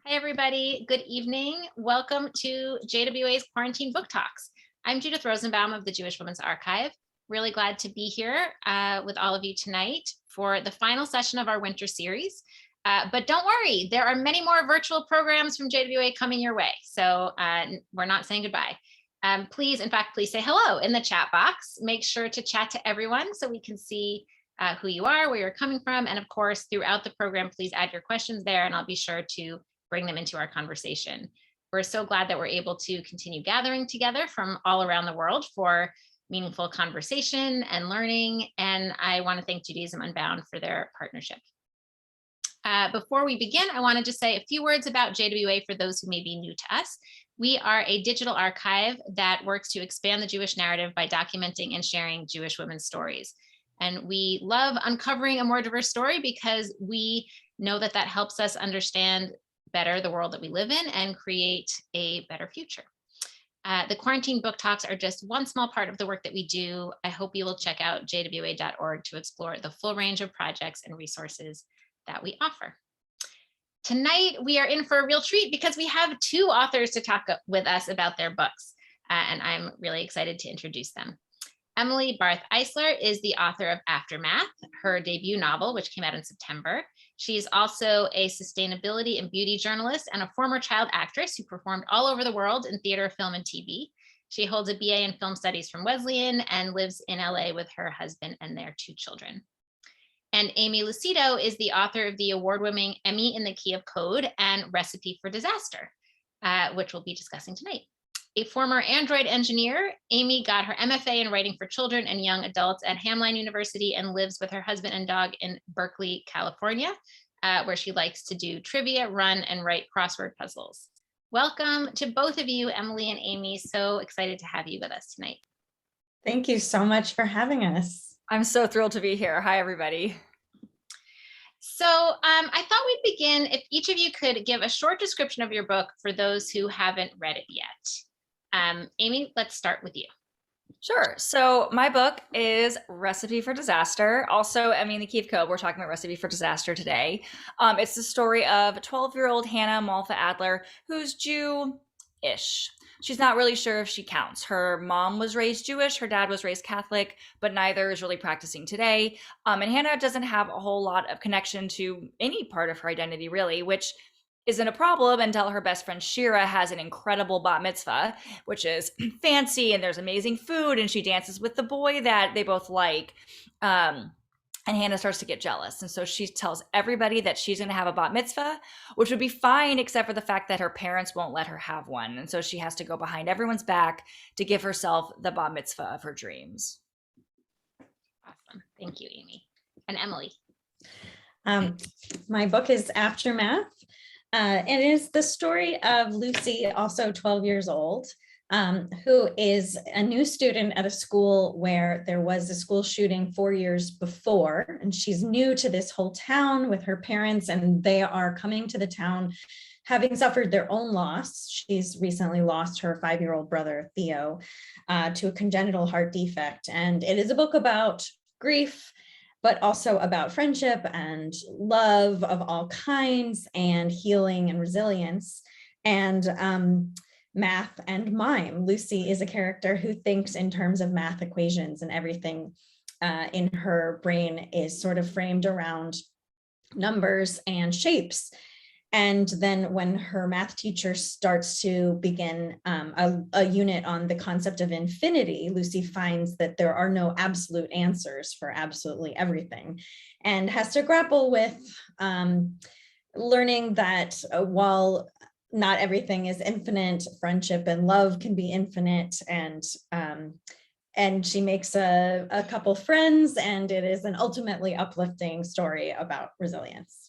Hi, everybody. Good evening. Welcome to JWA's Quarantine Book Talks. I'm Judith Rosenbaum of the Jewish Women's Archive. Really glad to be here with all of you tonight for the final session of our winter series. But don't worry, there are many more virtual programs from JWA coming your way. So we're not saying goodbye. Please say hello in the chat box. Make sure to chat to everyone so we can see who you are, where you're coming from. And of course, throughout the program, please add your questions there and I'll be sure to bring them into our conversation. We're so glad that we're able to continue gathering together from all around the world for meaningful conversation and learning. And I want to thank Judaism Unbound for their partnership. Before we begin, I want to just say a few words about JWA for those who may be new to us. We are a digital archive that works to expand the Jewish narrative by documenting and sharing Jewish women's stories. And we love uncovering a more diverse story because we know that that helps us understand better the world that we live in and create a better future. The Quarantine Book Talks are just one small part of the work that we do. I hope you will check out jwa.org to explore the full range of projects and resources that we offer. Tonight, we are in for a real treat because we have two authors to talk with us about their books, and I'm really excited to introduce them. Emily Bartheisler is the author of Aftermath, her debut novel, which came out in September. She's also a sustainability and beauty journalist and a former child actress who performed all over the world in theater, film, and TV. She holds a BA in film studies from Wesleyan and lives in LA with her husband and their two children. And Aimee Lucido is the author of the award-winning Emmy in the Key of Code and Recipe for Disaster, which we'll be discussing tonight. A former Android engineer, Aimee got her MFA in writing for children and young adults at Hamline University and lives with her husband and dog in Berkeley, California, where she likes to do trivia, run, and write crossword puzzles. Welcome to both of you, Emily and Aimee. So excited to have you with us tonight. Thank you so much for having us. I'm so thrilled to be here. Hi, everybody. So I thought we'd begin if each of you could give a short description of your book for those who haven't read it yet. Aimee, let's start with you. Sure. So my book is Recipe for Disaster. Also, Emmy in the Key of Code. We're talking about Recipe for Disaster today. It's the story of 12-year-old Hannah Malfa Adler, who's Jew-ish. She's not really sure if she counts. Her mom was raised Jewish, her dad was raised Catholic, but neither is really practicing today. And Hannah doesn't have a whole lot of connection to any part of her identity, really, which isn't a problem until her best friend Shira has an incredible bat mitzvah, which is fancy and there's amazing food and she dances with the boy that they both like. And Hannah starts to get jealous. And so she tells everybody that she's going to have a bat mitzvah, which would be fine, except for the fact that her parents won't let her have one. And so she has to go behind everyone's back to give herself the bat mitzvah of her dreams. Awesome. Thank you, Aimee. And Emily. My book is Aftermath. It is the story of Lucy, also 12 years old, who is a new student at a school where there was a school shooting 4 years before, and she's new to this whole town with her parents, and they are coming to the town having suffered their own loss. She's recently lost her 5-year-old brother, Theo, to a congenital heart defect, and it is a book about grief, but also about friendship and love of all kinds and healing and resilience and math and mime. Lucy is a character who thinks in terms of math equations, and everything in her brain is sort of framed around numbers and shapes. And then when her math teacher starts to begin a unit on the concept of infinity, Lucy finds that there are no absolute answers for absolutely everything and has to grapple with learning that while not everything is infinite, friendship and love can be infinite, and she makes a couple friends, and it is an ultimately uplifting story about resilience.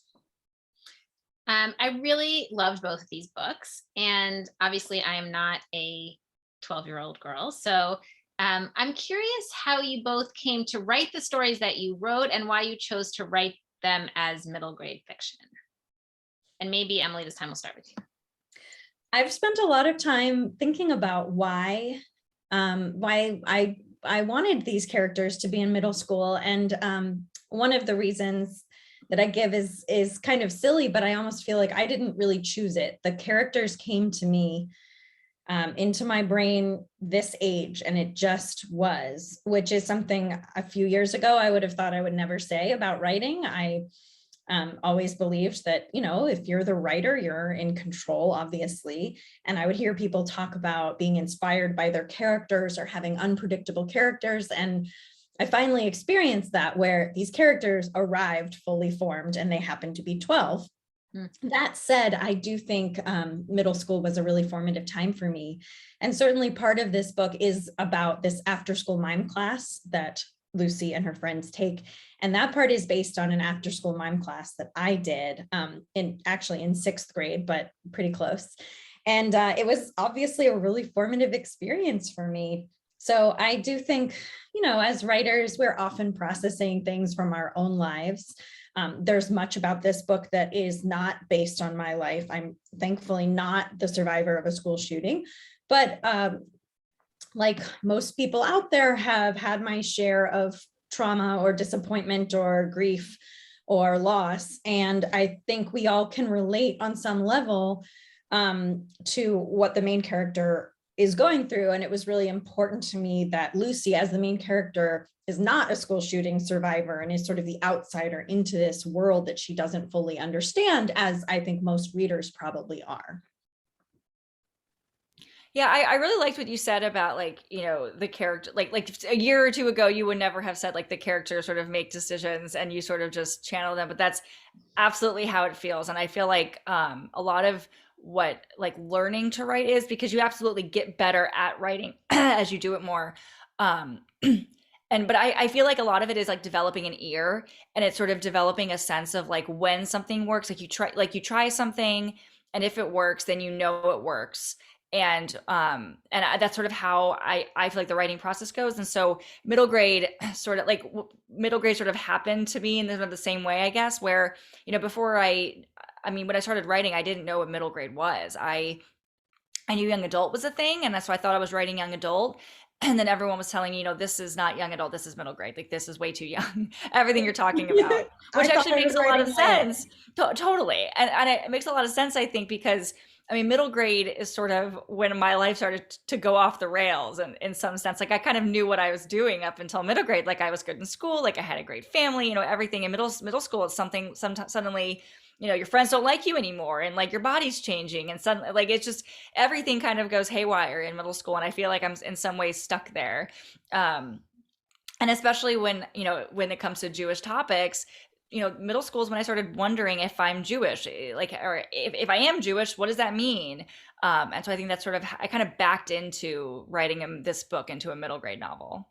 I really loved both of these books, and obviously I am not a 12-year-old girl, so I'm curious how you both came to write the stories that you wrote and why you chose to write them as middle grade fiction. And maybe Emily, this time we'll start with you. I've spent a lot of time thinking about why I wanted these characters to be in middle school, and one of the reasons that I give is kind of silly, but I almost feel like I didn't really choose it. The characters came to me into my brain this age, and it just was, which is something a few years ago I would have thought I would never say about writing. I always believed that, if you're the writer, you're in control, obviously. And I would hear people talk about being inspired by their characters or having unpredictable characters. And I finally experienced that, where these characters arrived fully formed and they happened to be 12. That said, I do think middle school was a really formative time for me. And certainly part of this book is about this after school mime class that Lucy and her friends take. And that part is based on an after school mime class that I did in 6th grade, but pretty close. And it was obviously a really formative experience for me. So I do think, as writers, we're often processing things from our own lives. There's much about this book that is not based on my life. I'm thankfully not the survivor of a school shooting, but like most people out there, have had my share of trauma or disappointment or grief or loss. And I think we all can relate on some level to what the main character is going through. And it was really important to me that Lucy, as the main character, is not a school shooting survivor and is sort of the outsider into this world that she doesn't fully understand, as I think most readers probably are. Yeah, I really liked what you said about the character, like a year or two ago, you would never have said the characters sort of make decisions and you sort of just channel them, but that's absolutely how it feels. And I feel like a lot of what learning to write is, because you absolutely get better at writing as you do it more. But I feel like a lot of it is developing an ear, and it's sort of developing a sense of when something works. You try something, and if it works, then it works. And that's sort of how I feel like the writing process goes. And so middle grade sort of happened to me in the same way, I guess, where, before when I started writing, I didn't know what middle grade was. I knew young adult was a thing, and that's why I thought I was writing young adult. And then everyone was telling me, this is not young adult, this is middle grade. This is way too young. Everything you're talking about, which actually makes a lot of sense. Totally. And it makes a lot of sense, I think, because middle grade is sort of when my life started to go off the rails, and in some sense, I kind of knew what I was doing up until middle grade. I was good in school, I had a great family, everything. In middle school, it's something, sometimes suddenly, your friends don't like you anymore, and your body's changing, and suddenly it's just everything kind of goes haywire in middle school. And I feel like I'm in some ways stuck there. And especially when it comes to Jewish topics, middle school is when I started wondering if I'm Jewish, or if I am Jewish, what does that mean? And so I think that's sort of, I kind of backed into writing this book into a middle grade novel.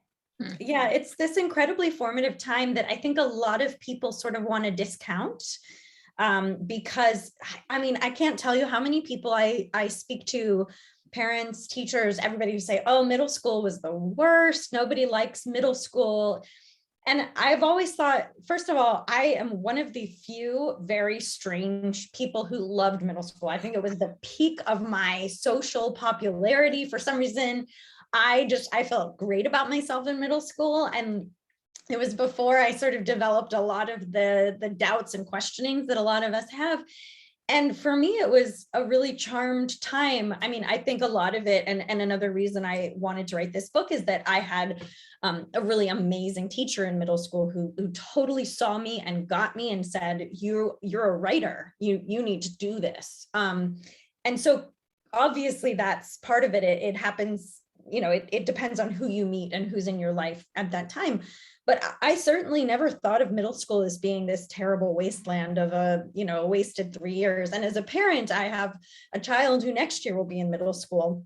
Yeah, it's this incredibly formative time that I think a lot of people sort of want to discount, because I can't tell you how many people I speak to, parents, teachers, everybody who say, oh, middle school was the worst. Nobody likes middle school. And I've always thought, first of all, I am one of the few very strange people who loved middle school. I think it was the peak of my social popularity. For some reason, I felt great about myself in middle school. And it was before I sort of developed a lot of the doubts and questionings that a lot of us have. And for me, it was a really charmed time. I think a lot of it, and another reason I wanted to write this book, is that I had a really amazing teacher in middle school who totally saw me and got me and said, you're a writer, you need to do this. And so obviously that's part of it. It happens, it depends on who you meet and who's in your life at that time. But I certainly never thought of middle school as being this terrible wasteland of a wasted 3 years. And as a parent, I have a child who next year will be in middle school.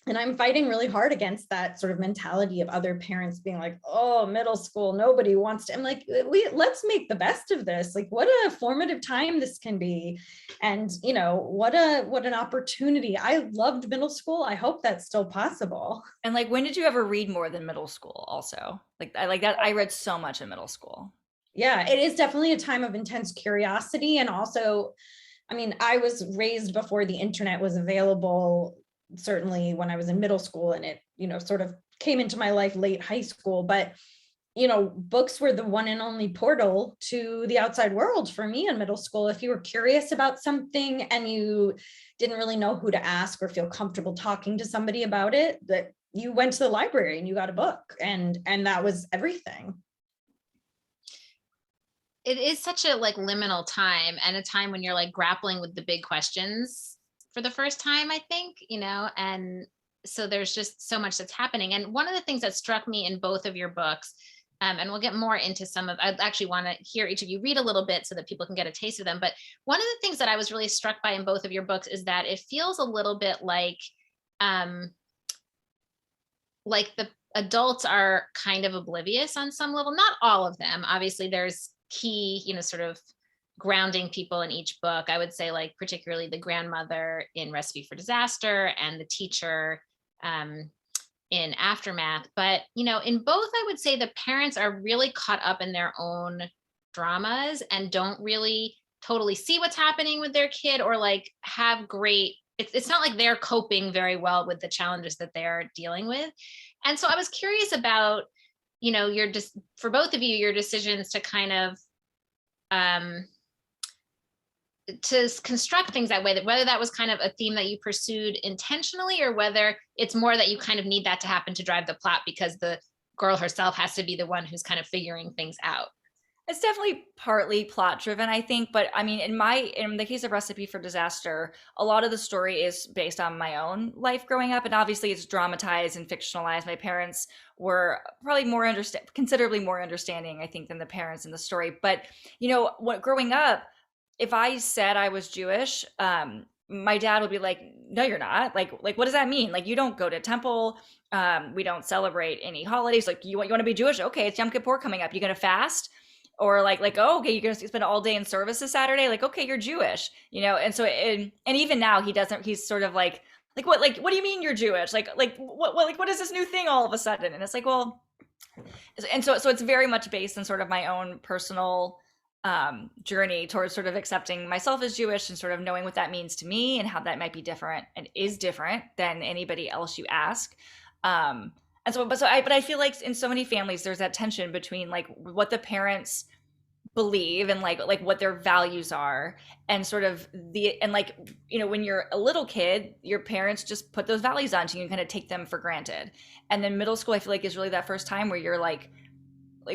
And I'm fighting really hard against that sort of mentality of other parents being like, oh, middle school, nobody wants to. I'm like, let's make the best of this. What a formative time this can be. And, what an opportunity. I loved middle school. I hope that's still possible. And when did you ever read more than middle school also? I like that. I read so much in middle school. Yeah, it is definitely a time of intense curiosity. And also, I was raised before the internet was available, certainly when I was in middle school, and it, sort of came into my life late high school. But books were the one and only portal to the outside world for me in middle school. If you were curious about something and you didn't really know who to ask or feel comfortable talking to somebody about it, that you went to the library and you got a book, and that was everything. It is such a liminal time, and a time when you're grappling with the big questions for the first time, I think, and so there's just so much that's happening. And one of the things that struck me in both of your books, and we'll get more into I'd actually want to hear each of you read a little bit so that people can get a taste of them. But one of the things that I was really struck by in both of your books is that it feels a little bit like the adults are kind of oblivious on some level. Not all of them. Obviously, there's key, sort of grounding people in each book. I would say particularly the grandmother in Recipe for Disaster and the teacher in Aftermath. But, in both, I would say the parents are really caught up in their own dramas and don't really totally see what's happening with their kid, or have great, it's not like they're coping very well with the challenges that they are dealing with. And so I was curious about, for both of you, your decisions to kind of to construct things that way, that whether that was kind of a theme that you pursued intentionally, or whether it's more that you kind of need that to happen to drive the plot because the girl herself has to be the one who's kind of figuring things out. It's definitely partly plot driven, I think. But I mean, in the case of Recipe for Disaster, a lot of the story is based on my own life growing up. And obviously it's dramatized and fictionalized. My parents were probably considerably more understanding, I think, than the parents in the story. But, growing up, if I said I was Jewish, my dad would be like, no, you're not. Like, what does that mean? You don't go to temple. We don't celebrate any holidays. You want to be Jewish? Okay, it's Yom Kippur coming up. You going to fast? Or oh, okay, you're going to spend all day in service this Saturday? Okay, you're Jewish, And so, and even now he's sort of what do you mean you're Jewish? What is this new thing all of a sudden? And it's well, and so it's very much based on sort of my own personal journey towards sort of accepting myself as Jewish and sort of knowing what that means to me and how that might be different and is different than anybody else you ask. But I feel like in so many families, there's that tension between what the parents believe and what their values are, and sort of when you're a little kid, your parents just put those values onto you and kind of take them for granted. And then middle school, I feel is really that first time where you're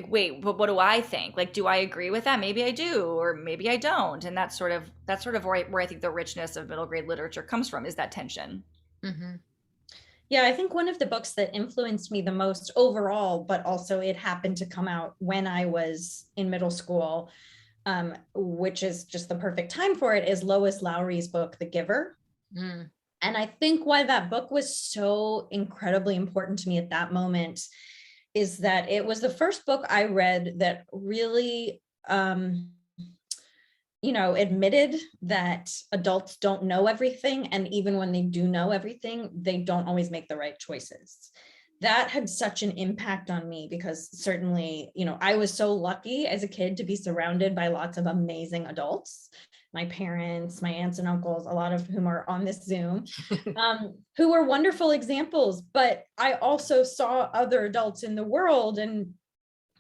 wait, but what do I think? Do I agree with that? Maybe I do, or maybe I don't. And that's sort of where I think the richness of middle grade literature comes from, is that tension. Mm-hmm. Yeah, I think one of the books that influenced me the most overall, but also it happened to come out when I was in middle school, which is just the perfect time for it, is Lois Lowry's book, The Giver. Mm. And I think why that book was so incredibly important to me at that moment is that it was the first book I read that really admitted that adults don't know everything. And even when they do know everything, they don't always make the right choices. That had such an impact on me because certainly, I was so lucky as a kid to be surrounded by lots of amazing adults. My parents, my aunts and uncles, a lot of whom are on this Zoom, who were wonderful examples. But I also saw other adults in the world, and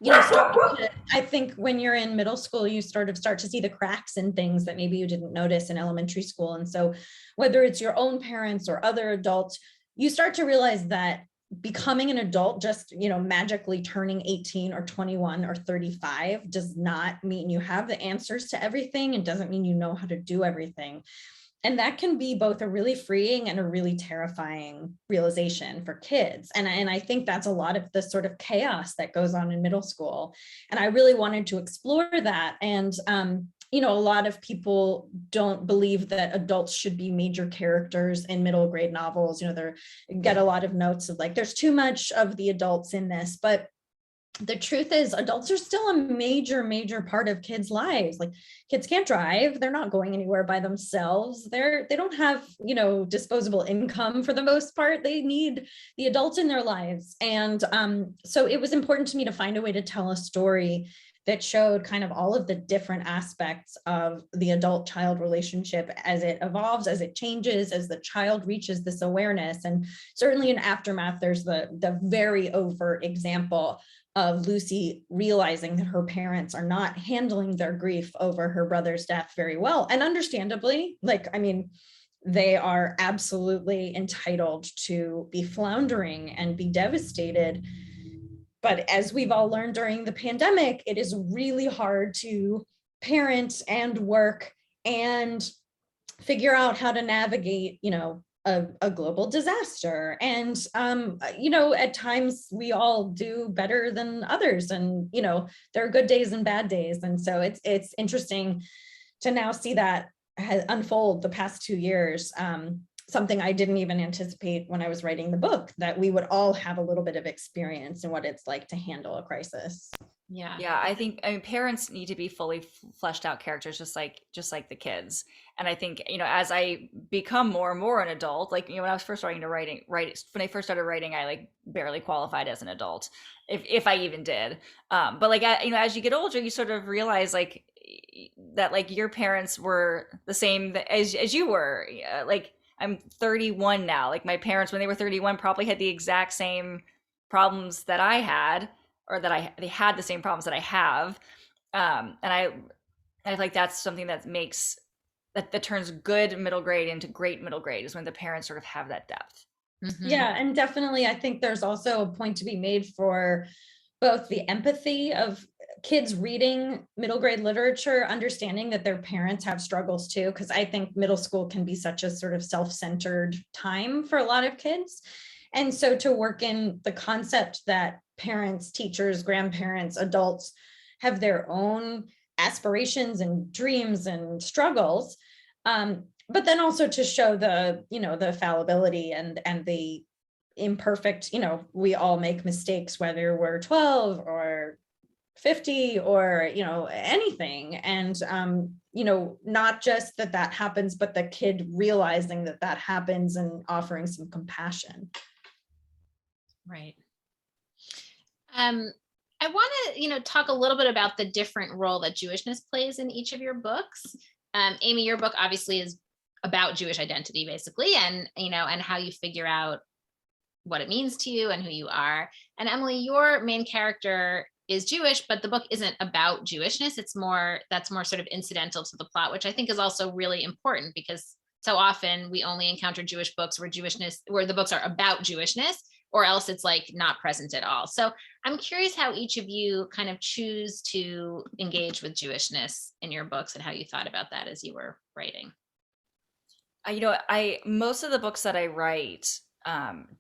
I think when you're in middle school, you sort of start to see the cracks in things that maybe you didn't notice in elementary school. And so whether it's your own parents or other adults, you start to realize that becoming an adult, just, magically turning 18 or 21 or 35 does not mean you have the answers to everything. It doesn't mean you know how to do everything. And that can be both a really freeing and a really terrifying realization for kids. And I think that's a lot of the sort of chaos that goes on in middle school. And I really wanted to explore that. And, a lot of people don't believe that adults should be major characters in middle grade novels. They get a lot of notes of there's too much of the adults in this, but the truth is adults are still a major part of kids' lives. Kids can't drive. They're not going anywhere by themselves. They don't have, disposable income for the most part. They need the adults in their lives. And so it was important to me to find a way to tell a story that showed kind of all of the different aspects of the adult-child relationship as it evolves, as it changes, as the child reaches this awareness. And certainly in Aftermath, there's the very overt example. of Lucy realizing that her parents are not handling their grief over her brother's death very well. And understandably, like, I mean, they are absolutely entitled to be floundering and be devastated. But as we've all learned during the pandemic, it is really hard to parent and work and figure out how to navigate, a global disaster. And, at times we all do better than others. And, there are good days and bad days. And so it's interesting to now see that unfold the past 2 years. Something I didn't even anticipate when I was writing the book, that we would all have a little bit of experience in what it's like to handle a crisis. Yeah, I mean, parents need to be fully fleshed out characters, just like the kids. And I think, as I become more and more an adult, like, when I was first when I first started writing, I like barely qualified as an adult, if I even did. But like, as you get older, you sort of realize like that, like, your parents were the same as you were. Like, I'm 31 now. Like, my parents, when they were 31, probably had the exact same problems that I had, or they had the same problems that I have. And I feel like that's something that makes that turns good middle grade into great middle grade, is when the parents sort of have that depth. Mm-hmm. Yeah, and definitely I think there's also a point to be made for both the empathy of kids reading middle grade literature, understanding that their parents have struggles too, because I think middle school can be such a sort of self-centered time for a lot of kids. And so to work in the concept that parents, teachers, grandparents, adults have their own aspirations and dreams and struggles, but then also to show the fallibility and the imperfect, we all make mistakes, whether we're 12 or 50 or anything. And not just that happens, but the kid realizing that happens and offering some compassion. Right. I want to, talk a little bit about the different role that Jewishness plays in each of your books. Aimee, your book obviously is about Jewish identity, basically, and how you figure out what it means to you and who you are. And Emily, your main character is Jewish, but the book isn't about Jewishness. That's more sort of incidental to the plot, which I think is also really important, because so often we only encounter Jewish books where the books are about Jewishness, or else it's like not present at all. So I'm curious how each of you kind of choose to engage with Jewishness in your books, and how you thought about that as you were writing. Most of the books that I write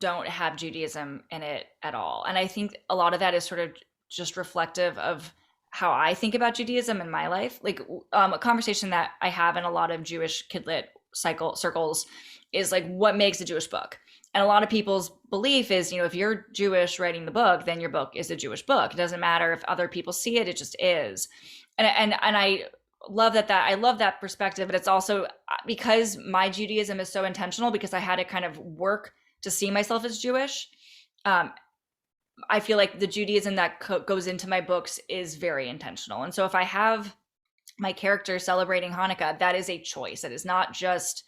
don't have Judaism in it at all. And I think a lot of that is sort of just reflective of how I think about Judaism in my life. Like, a conversation that I have in a lot of Jewish kidlit circles is like, what makes a Jewish book? And a lot of people's belief is, if you're Jewish writing the book, then your book is a Jewish book. It doesn't matter if other people see it, it just is. And I love that I love that perspective, but it's also because my Judaism is so intentional, because I had to kind of work to see myself as Jewish. I feel like the Judaism that goes into my books is very intentional. And so if I have my character celebrating Hanukkah, that is a choice. It is not just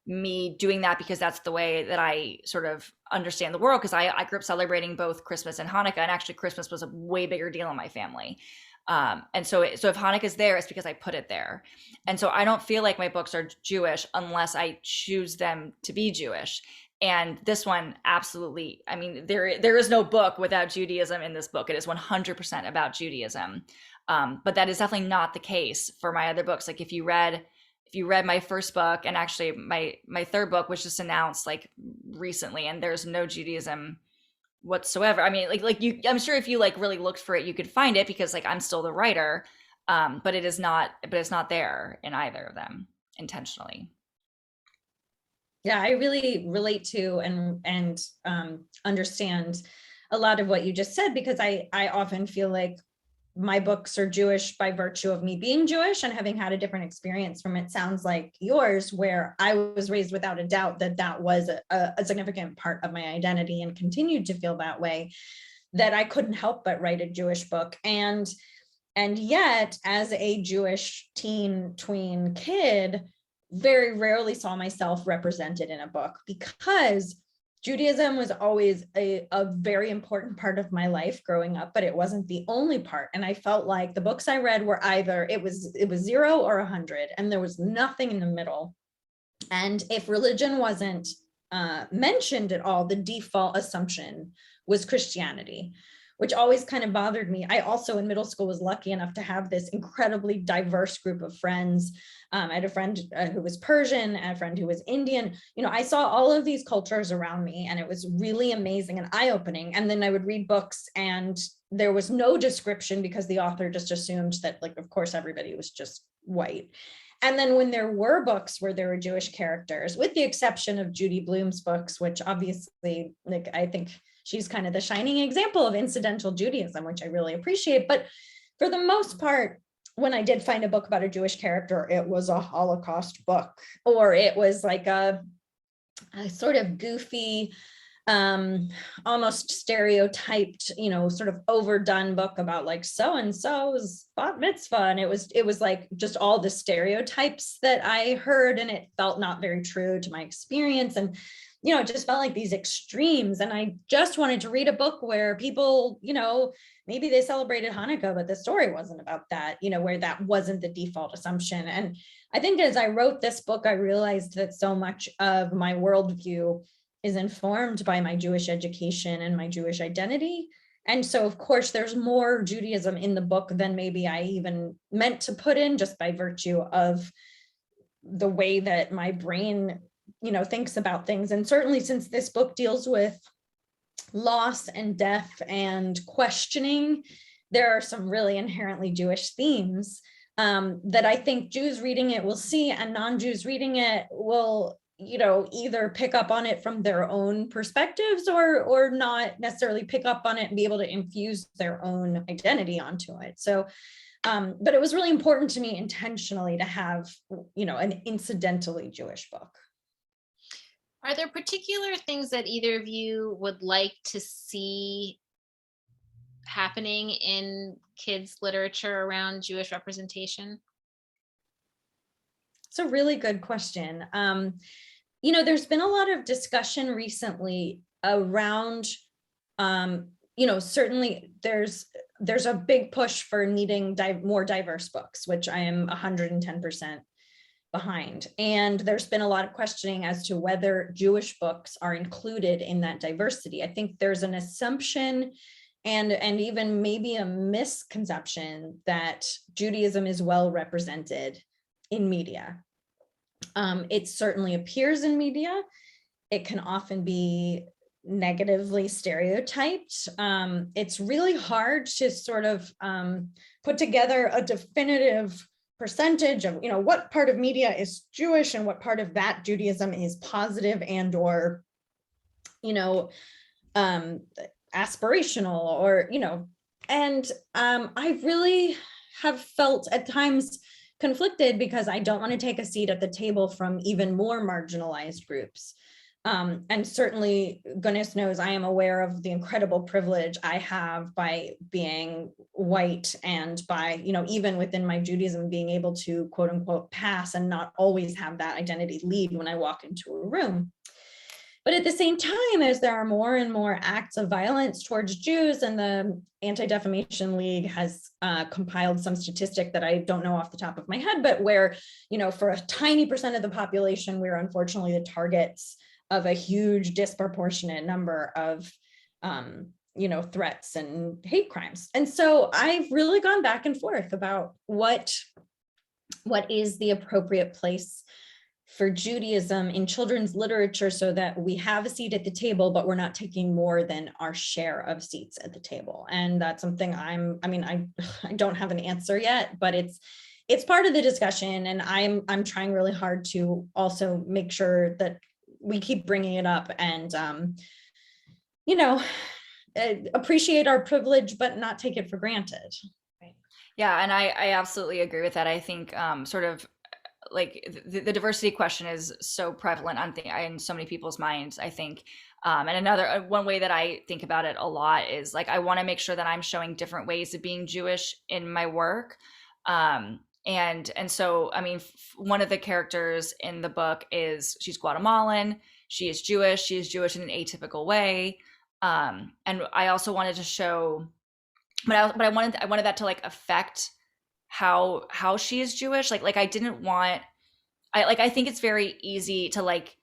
me doing that because that's the way that I sort of understand the world, because I grew up celebrating both Christmas and Hanukkah, and actually Christmas was a way bigger deal in my family. And so if Hanukkah is there, it's because I put it there. And so I don't feel like my books are Jewish unless I choose them to be Jewish. And this one, absolutely. I mean, there is no book without Judaism in this book. It is 100% about Judaism. But that is definitely not the case for my other books. Like, if you read my first book, and actually my third book was just announced like recently, and there's no Judaism whatsoever. I mean, I'm sure if you like really looked for it, you could find it, because like I'm still the writer. But it's not there in either of them intentionally. Yeah, I really relate to and understand a lot of what you just said, because I often feel like my books are Jewish by virtue of me being Jewish and having had a different experience from it. Sounds like yours, where I was raised without a doubt that was a significant part of my identity, and continued to feel that way, that I couldn't help but write a Jewish book. And yet, as a Jewish tween kid, very rarely saw myself represented in a book, because Judaism was always a very important part of my life growing up, but it wasn't the only part. And I felt like the books I read were either it was 0 or 100, and there was nothing in the middle. And if religion wasn't mentioned at all, the default assumption was Christianity, which always kind of bothered me. I also in middle school was lucky enough to have this incredibly diverse group of friends. I had a friend who was Persian, a friend who was Indian. You know, I saw all of these cultures around me, and it was really amazing and eye-opening. And then I would read books, and there was no description because the author just assumed that, like, of course, everybody was just white. And then when there were books where there were Jewish characters, with the exception of Judy Blume's books, which obviously, like, I think she's kind of the shining example of incidental Judaism, which I really appreciate. But for the most part, when I did find a book about a Jewish character, it was a Holocaust book, or it was like a sort of goofy, almost stereotyped, you know, sort of overdone book about like so-and-so's bat mitzvah. And it was like just all the stereotypes that I heard, and it felt not very true to my experience. And you know, it just felt like these extremes. And I just wanted to read a book where people, you know, maybe they celebrated Hanukkah, but the story wasn't about that, you know, where that wasn't the default assumption. And I think as I wrote this book, I realized that so much of my worldview is informed by my Jewish education and my Jewish identity. And so, of course, there's more Judaism in the book than maybe I even meant to put in, just by virtue of the way that my brain, you know, thinks about things. And certainly since this book deals with loss and death and questioning, there are some really inherently Jewish themes that I think Jews reading it will see, and non-Jews reading it will, you know, either pick up on it from their own perspectives or not necessarily pick up on it and be able to infuse their own identity onto it. So but it was really important to me intentionally to have, you know, an incidentally Jewish book. Are there particular things that either of you would like to see happening in kids' literature around Jewish representation? It's a really good question. You know, there's been a lot of discussion recently around, you know, certainly there's a big push for needing more diverse books, which I am 110% behind. And there's been a lot of questioning as to whether Jewish books are included in that diversity. I think there's an assumption and even maybe a misconception that Judaism is well represented in media. It certainly appears in media. It can often be negatively stereotyped. It's really hard to sort of put together a definitive percentage of, you know, what part of media is Jewish and what part of that Judaism is positive and or, you know, aspirational, or, you know, and I really have felt at times conflicted because I don't want to take a seat at the table from even more marginalized groups. And certainly, goodness knows, I am aware of the incredible privilege I have by being white and by, you know, even within my Judaism, being able to quote unquote pass and not always have that identity lead when I walk into a room. But at the same time, as there are more and more acts of violence towards Jews, and the Anti-Defamation League has compiled some statistic that I don't know off the top of my head, but where, you know, for a tiny percent of the population, we're unfortunately the targets of a huge disproportionate number of, you know, threats and hate crimes. And so I've really gone back and forth about what is the appropriate place for Judaism in children's literature so that we have a seat at the table, but we're not taking more than our share of seats at the table. And that's something I don't have an answer yet, but it's part of the discussion. And I'm trying really hard to also make sure that we keep bringing it up and, you know, appreciate our privilege, but not take it for granted. Right. Yeah, and I absolutely agree with that. I think sort of like the diversity question is so prevalent in so many people's minds, I think. And another one way that I think about it a lot is like, I want to make sure that I'm showing different ways of being Jewish in my work. And so, I mean, one of the characters in the book she's Guatemalan. she is Jewish. She is Jewish in an atypical way. And I also wanted to show, but I wanted that to like affect how she is Jewish. Like I didn't want, I think it's very easy to like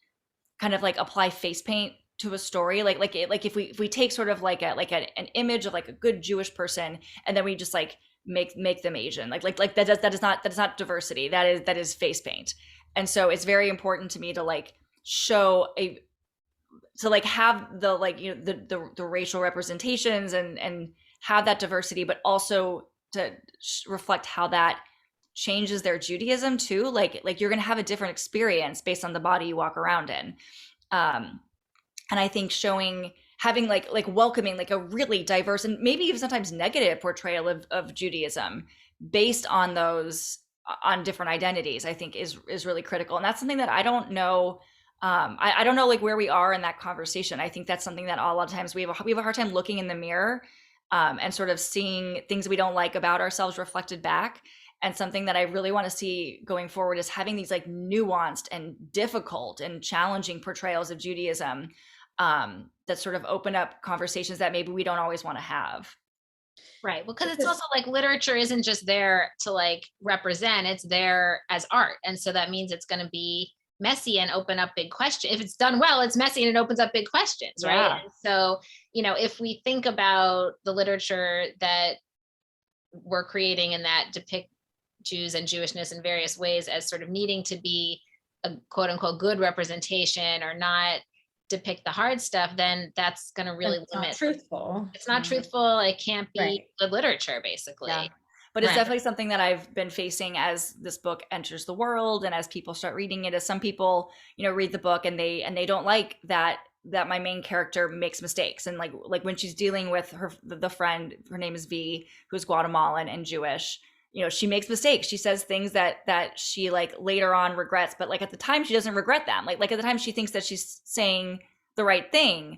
kind of like apply face paint to a story. Like if we take sort of like an image of like a good Jewish person, and then we just like make them Asian, like that is not diversity. That is face paint. And so it's very important to me to like show to like have the like, you know, the racial representations and have that diversity, but also to reflect how that changes their Judaism too. Like you're going to have a different experience based on the body you walk around in. And I think having like welcoming like a really diverse and maybe even sometimes negative portrayal of Judaism based on on different identities, I think is really critical. And that's something that I don't know. I don't know like where we are in that conversation. I think that's something that a lot of times we have a hard time looking in the mirror and sort of seeing things we don't like about ourselves reflected back. And something that I really want to see going forward is having these like nuanced and difficult and challenging portrayals of Judaism that sort of open up conversations that maybe we don't always want to have. Right. Well, because it's also like literature isn't just there to like represent, it's there as art. And so that means it's going to be messy and open up big questions. If it's done well, it's messy and it opens up big questions, right? Yeah. And so, you know, if we think about the literature that we're creating and that depict Jews and Jewishness in various ways as sort of needing to be a quote unquote good representation or not depict the hard stuff, then that's going to really limit. Not truthful. It's not truthful. It can't be good literature, basically. Yeah. But it's definitely something that I've been facing as this book enters the world and as people start reading it. As some people, you know, read the book and they don't like that my main character makes mistakes. And like when she's dealing with the friend, her name is V, who's Guatemalan and Jewish, you know, she makes mistakes. She says things that she like later on regrets, but like at the time she doesn't regret them. Like at the time she thinks that she's saying the right thing.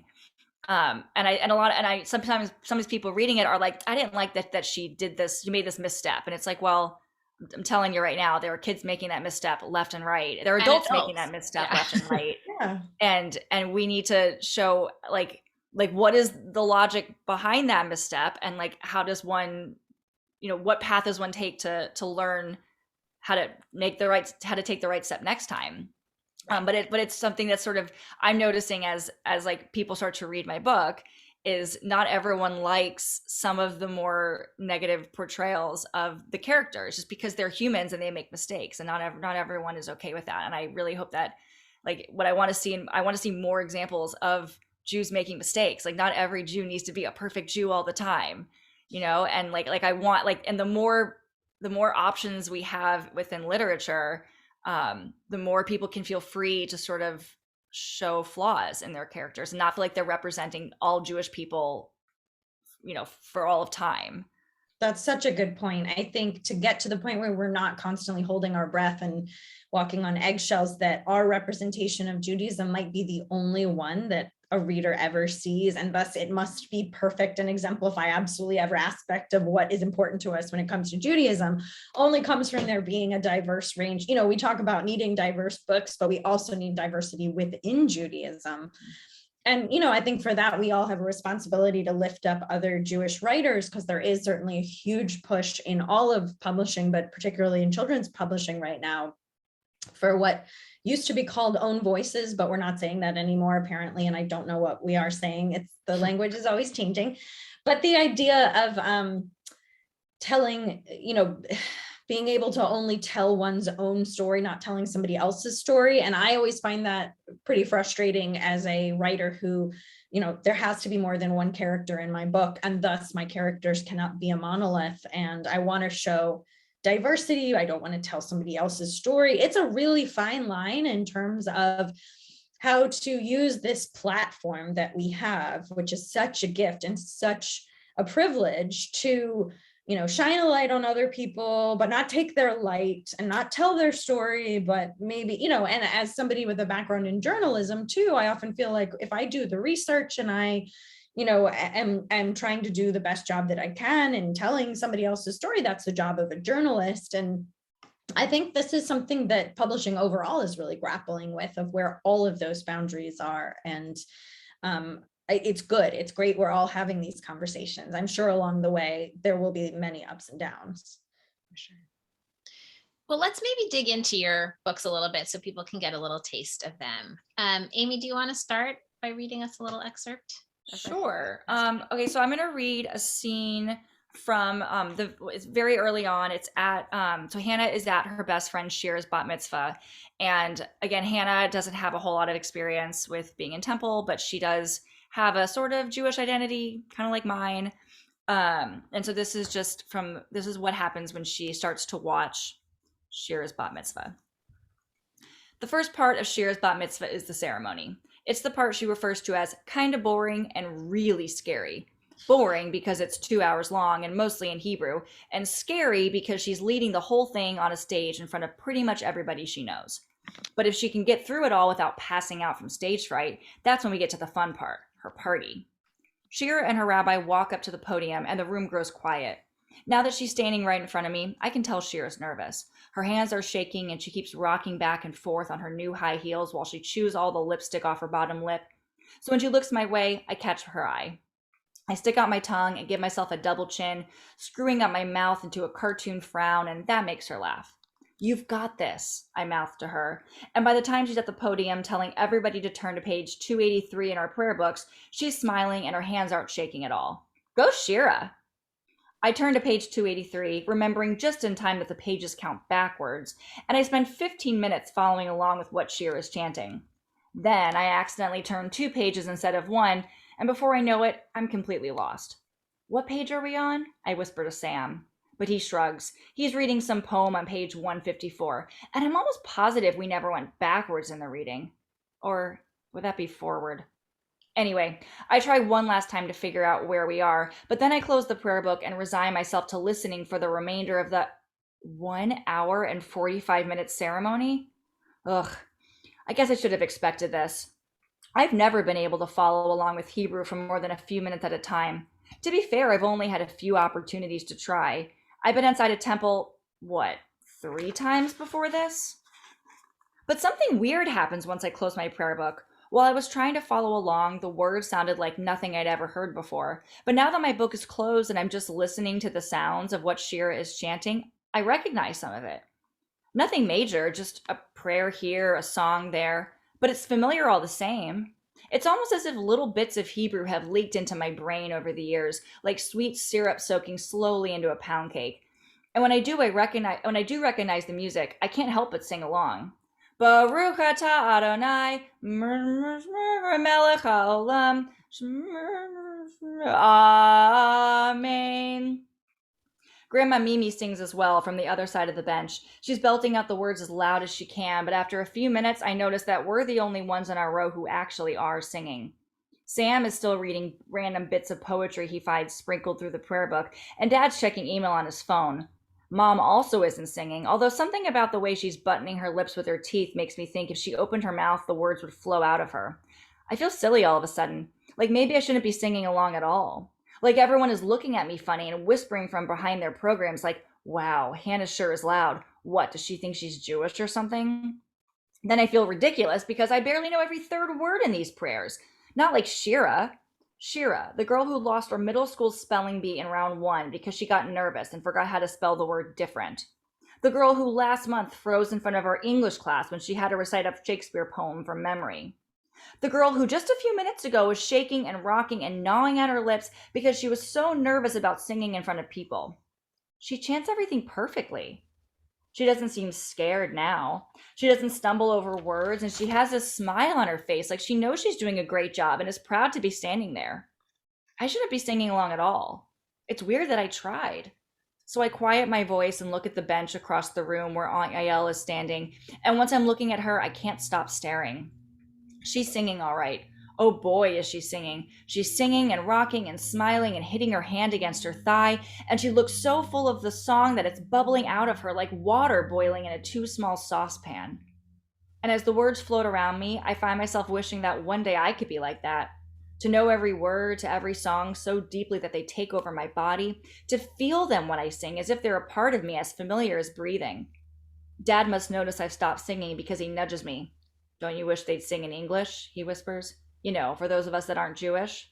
Sometimes some of these people reading it are like, I didn't like that she did this, you made this misstep. And it's like, well, I'm telling you right now, there are kids making that misstep left and right. There are adults making that misstep left and right. And we need to show like what is the logic behind that misstep, and like how does one, you know, what path does one take to learn how to take the right step next time. But it's something that's sort of, I'm noticing as like people start to read my book, is not everyone likes some of the more negative portrayals of the characters, just because they're humans and they make mistakes, and not everyone is okay with that. And I really hope that, like, what I want to see, I want to see more examples of Jews making mistakes. Like, not every Jew needs to be a perfect Jew all the time, you know. And like I want, like, and the more options we have within literature, the more people can feel free to sort of show flaws in their characters and not feel like they're representing all Jewish people, you know, for all of time. That's such a good point. I think to get to the point where we're not constantly holding our breath and walking on eggshells, that our representation of Judaism might be the only one that a reader ever sees, and thus it must be perfect and exemplify absolutely every aspect of what is important to us when it comes to Judaism, only comes from there being a diverse range. You know, we talk about needing diverse books, but we also need diversity within Judaism. And, you know, I think for that, we all have a responsibility to lift up other Jewish writers, because there is certainly a huge push in all of publishing, but particularly in children's publishing right now, for what used to be called own voices, but we're not saying that anymore, apparently. And I don't know what we are saying. It's, the language is always changing. But the idea of telling, you know, being able to only tell one's own story, not telling somebody else's story. And I always find that pretty frustrating as a writer who, you know, there has to be more than one character in my book, and thus my characters cannot be a monolith. And I want to show diversity. I don't want to tell somebody else's story. It's a really fine line in terms of how to use this platform that we have, which is such a gift and such a privilege, to, you know, shine a light on other people, but not take their light, and not tell their story, but maybe, you know. And as somebody with a background in journalism too, I often feel like if I do the research and I, you know, I'm trying to do the best job that I can in telling somebody else's story, that's the job of a journalist. And I think this is something that publishing overall is really grappling with, of where all of those boundaries are. And it's good. It's great. We're all having these conversations. I'm sure along the way, there will be many ups and downs. For sure. Well, let's maybe dig into your books a little bit so people can get a little taste of them. Aimee, do you want to start by reading us a little excerpt? Sure. Okay, so I'm going to read a scene from it's very early on. It's at so Hannah is at her best friend Shira's bat mitzvah, and again, Hannah doesn't have a whole lot of experience with being in temple, but she does have a sort of Jewish identity, kind of like mine. And so this is what happens when she starts to watch Shira's bat mitzvah. The first part of Shira's bat mitzvah is the ceremony. It's the part she refers to as kind of boring and really scary. Boring because it's 2 hours long and mostly in Hebrew, and scary because she's leading the whole thing on a stage in front of pretty much everybody she knows. But if she can get through it all without passing out from stage fright, that's when we get to the fun part, her party. Shira and her rabbi walk up to the podium and the room grows quiet. Now that she's standing right in front of me, I can tell Shira's nervous. Her hands are shaking and she keeps rocking back and forth on her new high heels while she chews all the lipstick off her bottom lip. So when she looks my way, I catch her eye. I stick out my tongue and give myself a double chin, screwing up my mouth into a cartoon frown, and that makes her laugh. "You've got this," I mouth to her. And by the time she's at the podium telling everybody to turn to page 283 in our prayer books, she's smiling and her hands aren't shaking at all. Go Shira! I turn to page 283, remembering just in time that the pages count backwards, and I spend 15 minutes following along with what Shira is chanting. Then I accidentally turn 2 pages instead of 1, and before I know it, I'm completely lost. "What page are we on?" I whisper to Sam. But he shrugs. He's reading some poem on page 154, and I'm almost positive we never went backwards in the reading. Or would that be forward? Anyway, I try one last time to figure out where we are, but then I close the prayer book and resign myself to listening for the remainder of the 1 hour and 45 minute ceremony. Ugh, I guess I should have expected this. I've never been able to follow along with Hebrew for more than a few minutes at a time. To be fair, I've only had a few opportunities to try. I've been inside a temple, 3 times before this? But something weird happens once I close my prayer book. While I was trying to follow along, the words sounded like nothing I'd ever heard before. But now that my book is closed and I'm just listening to the sounds of what Shira is chanting, I recognize some of it. Nothing major, just a prayer here, a song there, but it's familiar all the same. It's almost as if little bits of Hebrew have leaked into my brain over the years, like sweet syrup soaking slowly into a pound cake. And when I do recognize the music, I can't help but sing along. Baruch atah Adonai, melech haolam, Amen. Grandma Mimi sings as well from the other side of the bench. She's belting out the words as loud as she can, but after a few minutes, I notice that we're the only ones in our row who actually are singing. Sam is still reading random bits of poetry he finds sprinkled through the prayer book, and Dad's checking email on his phone. Mom also isn't singing, although something about the way she's buttoning her lips with her teeth makes me think if she opened her mouth, the words would flow out of her. I feel silly all of a sudden, like maybe I shouldn't be singing along at all. Like everyone is looking at me funny and whispering from behind their programs like, "Wow, Hannah sure is loud. What, does she think she's Jewish or something?" Then I feel ridiculous because I barely know every third word in these prayers. Not like Shira. Shira, the girl who lost her middle school spelling bee in round 1 because she got nervous and forgot how to spell the word different. The girl who last month froze in front of our English class when she had to recite a Shakespeare poem from memory. The girl who just a few minutes ago was shaking and rocking and gnawing at her lips because she was so nervous about singing in front of people. She chants everything perfectly. She doesn't seem scared now. She doesn't stumble over words, and she has a smile on her face like she knows she's doing a great job and is proud to be standing there. I shouldn't be singing along at all. It's weird that I tried. So I quiet my voice and look at the bench across the room where Aunt Yael is standing, and once I'm looking at her, I can't stop staring. She's singing all right. Oh boy, is she singing. She's singing and rocking and smiling and hitting her hand against her thigh, and she looks so full of the song that it's bubbling out of her like water boiling in a too small saucepan. And as the words float around me, I find myself wishing that one day I could be like that. To know every word to every song so deeply that they take over my body, to feel them when I sing as if they're a part of me as familiar as breathing. Dad must notice I've stopped singing because he nudges me. Don't you wish they'd sing in English? He whispers. You know, for those of us that aren't Jewish.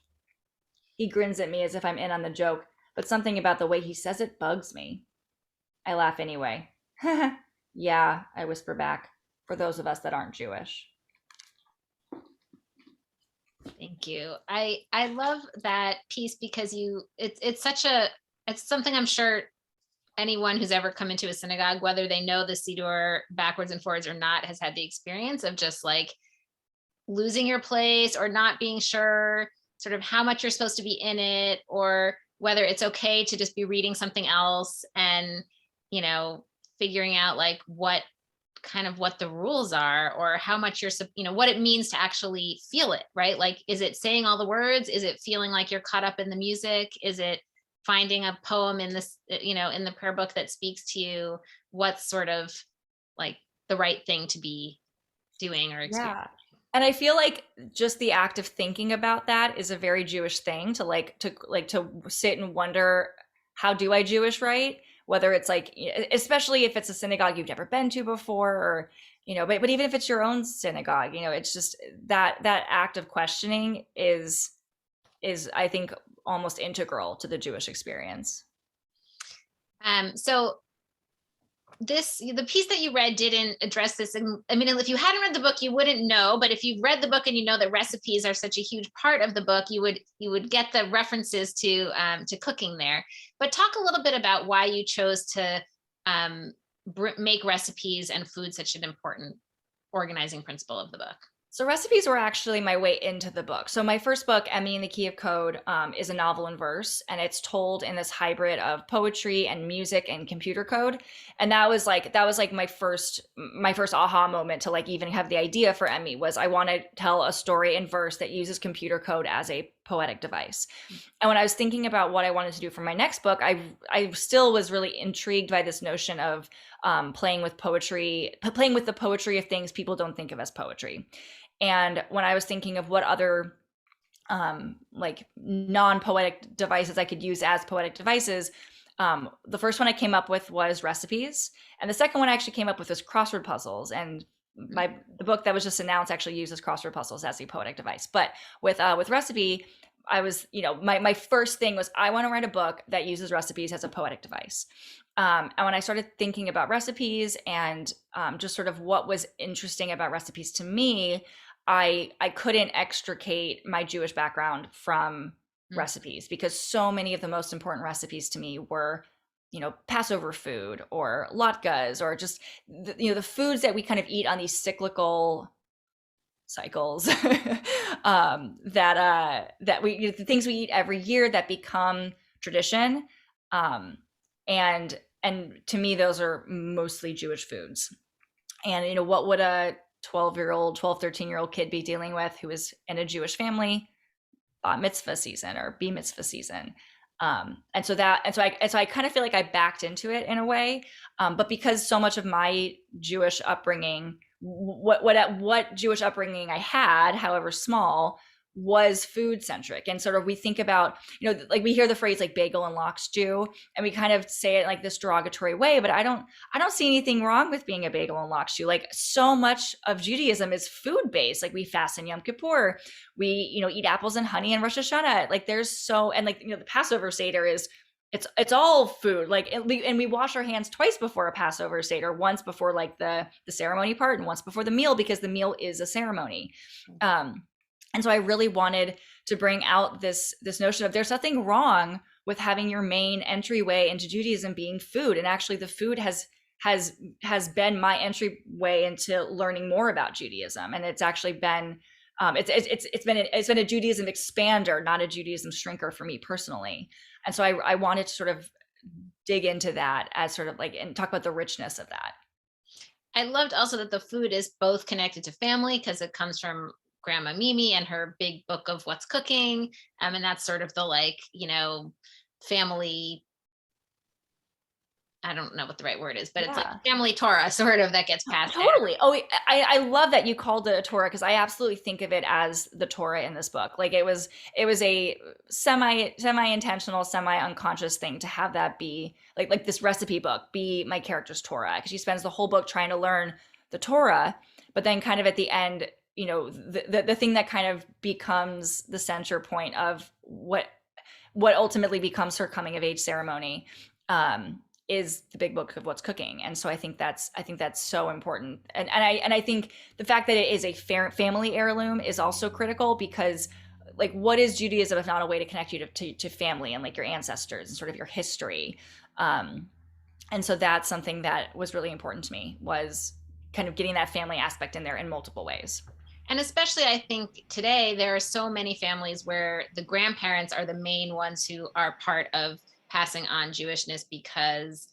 He grins at me as if I'm in on the joke, but something about the way he says it bugs me. I laugh anyway. Yeah, I whisper back, for those of us that aren't Jewish. Thank you. I love that piece because it's something I'm sure anyone who's ever come into a synagogue, whether they know the Siddur backwards and forwards or not, has had the experience of just like losing your place or not being sure sort of how much you're supposed to be in it, or whether it's okay to just be reading something else and, figuring out like what the rules are, or how much what it means to actually feel it, right? Like, is it saying all the words? Is it feeling like you're caught up in the music? Is it finding a poem in this, in the prayer book that speaks to you? What's sort of like the right thing to be doing or experiencing? Yeah. And I feel like just the act of thinking about that is a very Jewish thing, to sit and wonder, how do I Jewish right? Whether it's like, especially if it's a synagogue you've never been to before, or, but even if it's your own synagogue, it's just that act of questioning is I think almost integral to the Jewish experience. So the piece that you read didn't address this. And I mean, if you hadn't read the book, you wouldn't know, but if you've read the book and you know that recipes are such a huge part of the book, you would get the references to cooking there. But talk a little bit about why you chose to make recipes and food such an important organizing principle of the book. So recipes were actually my way into the book. So my first book, Aimee and the Key of Code, is a novel in verse, and it's told in this hybrid of poetry and music and computer code. And that was like my first aha moment to like even have the idea for Aimee, was I want to tell a story in verse that uses computer code as a poetic device. And when I was thinking about what I wanted to do for my next book, I still was really intrigued by this notion of playing with the poetry of things people don't think of as poetry. And when I was thinking of what other like non-poetic devices I could use as poetic devices, the first one I came up with was recipes. And the second one I actually came up with was crossword puzzles. And the book that was just announced actually uses crossword puzzles as a poetic device. But with recipe, I was, my first thing was I want to write a book that uses recipes as a poetic device. And when I started thinking about recipes and just sort of what was interesting about recipes to me, I couldn't extricate my Jewish background from recipes, because so many of the most important recipes to me were, Passover food or latkes, or just, the foods that we kind of eat on these cyclical cycles that we, the things we eat every year that become tradition. And to me, those are mostly Jewish foods. And, what would a 13-year-old kid be dealing with who is in a Jewish family? Bat mitzvah season or bar mitzvah season. And so I kind of feel like I backed into it in a way. But because so much of my Jewish upbringing, what Jewish upbringing I had, however small, was food centric. And sort of we think about, like we hear the phrase like bagel and lox Jew, and we kind of say it like this derogatory way, but I don't see anything wrong with being a bagel and lox Jew. Like so much of Judaism is food based. Like we fast in Yom Kippur, we, eat apples and honey in Rosh Hashanah. Like the Passover Seder is, it's all food. Like, and we wash our hands twice before a Passover Seder, once before like the ceremony part and once before the meal, because the meal is a ceremony. And so I really wanted to bring out this notion of there's nothing wrong with having your main entryway into Judaism being food. And actually the food has been my entryway into learning more about Judaism. And it's actually been, it's been a Judaism expander, not a Judaism shrinker for me personally. And so I wanted to sort of dig into that as sort of like, and talk about the richness of that. I loved also that the food is both connected to family, because it comes from Grandma Mimi and her big book of what's cooking. And that's sort of the like, family I don't know what the right word is, but it's Yeah. like family Torah sort of that gets passed down. Totally. Oh, I love that you called it a Torah, because I absolutely think of it as the Torah in this book. Like it was a semi intentional, semi unconscious thing to have that be like this recipe book be my character's Torah, because she spends the whole book trying to learn the Torah, but then kind of at the end, you know, the thing that kind of becomes the center point of what ultimately becomes her coming of age ceremony, is the big book of what's cooking. And so I think that's so important. And I think the fact that it is a family heirloom is also critical, because like, what is Judaism if not a way to connect you to family and like your ancestors and sort of your history? And so that's something that was really important to me, was kind of getting that family aspect in there in multiple ways. And especially, I think today there are so many families where the grandparents are the main ones who are part of passing on Jewishness, because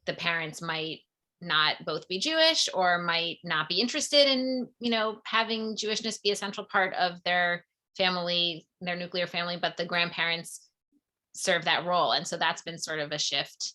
the parents might not both be Jewish or might not be interested in, you know, having Jewishness be a central part of their family, their nuclear family, but the grandparents serve that role. And so that's been sort of a shift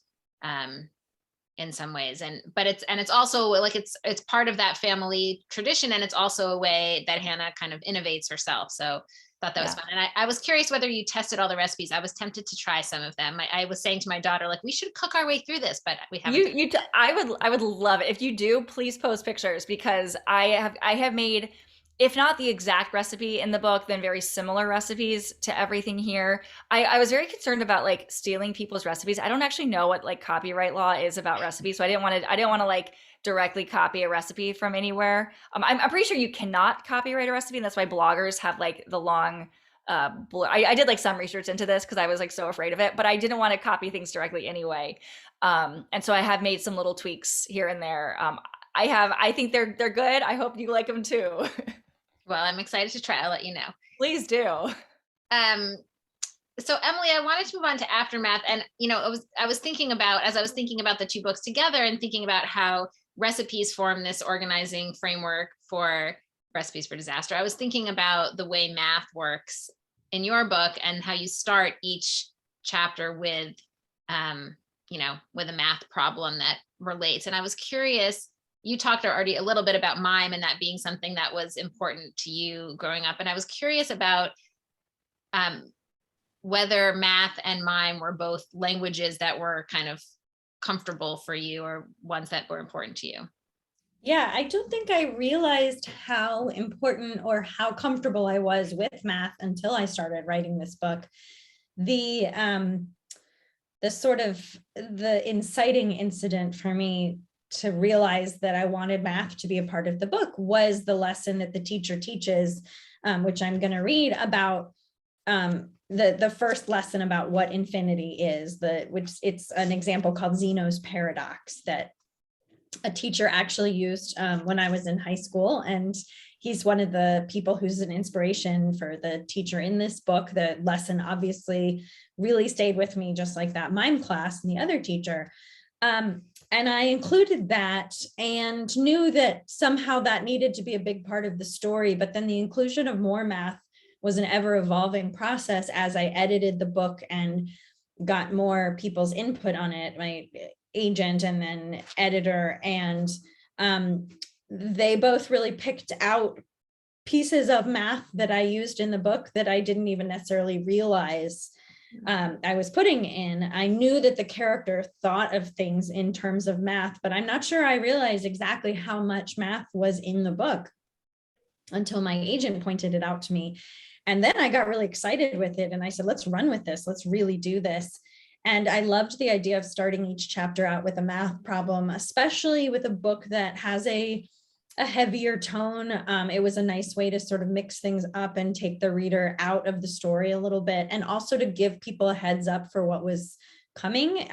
in some ways. But it's also like, it's part of that family tradition. And it's also a way that Hannah kind of innovates herself. So thought that was fun. And I was curious whether you tested all the recipes. I was tempted to try some of them. I was saying to my daughter, like, we should cook our way through this, but we haven't. I would love it. If you do, please post pictures, because I have made, if not the exact recipe in the book, then very similar recipes to everything here. I was very concerned about like stealing people's recipes. I don't actually know what like copyright law is about recipes, so I didn't want to like directly copy a recipe from anywhere. I'm pretty sure you cannot copyright a recipe, and that's why bloggers have like the long I did like some research into this because I was like so afraid of it, but I didn't want to copy things directly anyway. And so I have made some little tweaks here and there. I think they're good. I hope you like them too. Well, I'm excited to try. I'll let you know. Please do. So Emily, I wanted to move on to Aftermath. And, you know, I was thinking about the two books together and thinking about how recipes form this organizing framework for Recipes for Disaster. I was thinking about the way math works in your book and how you start each chapter with, you know, with a math problem that relates. And I was curious, you talked already a little bit about mime and that being something that was important to you growing up. And I was curious about whether math and mime were both languages that were kind of comfortable for you or ones that were important to you. Yeah, I don't think I realized how important or how comfortable I was with math until I started writing this book. The sort of the inciting incident for me to realize that I wanted math to be a part of the book was the lesson that the teacher teaches, which I'm going to read about. The first lesson about what infinity is, which it's an example called Xenos Paradox that a teacher actually used when I was in high school. And he's one of the people who's an inspiration for the teacher in this book. The lesson obviously really stayed with me, just like that mime class and the other teacher. And I included that and knew that somehow that needed to be a big part of the story. But then the inclusion of more math was an ever evolving process as I edited the book and got more people's input on it, my agent and then editor. And they both really picked out pieces of math that I used in the book that I didn't even necessarily realize I was putting in. I knew that the character thought of things in terms of math, but I'm not sure I realized exactly how much math was in the book until my agent pointed it out to me. And then I got really excited with it. And I said, let's run with this. Let's really do this. And I loved the idea of starting each chapter out with a math problem, especially with a book that has a heavier tone. It was a nice way to sort of mix things up and take the reader out of the story a little bit, and also to give people a heads up for what was coming.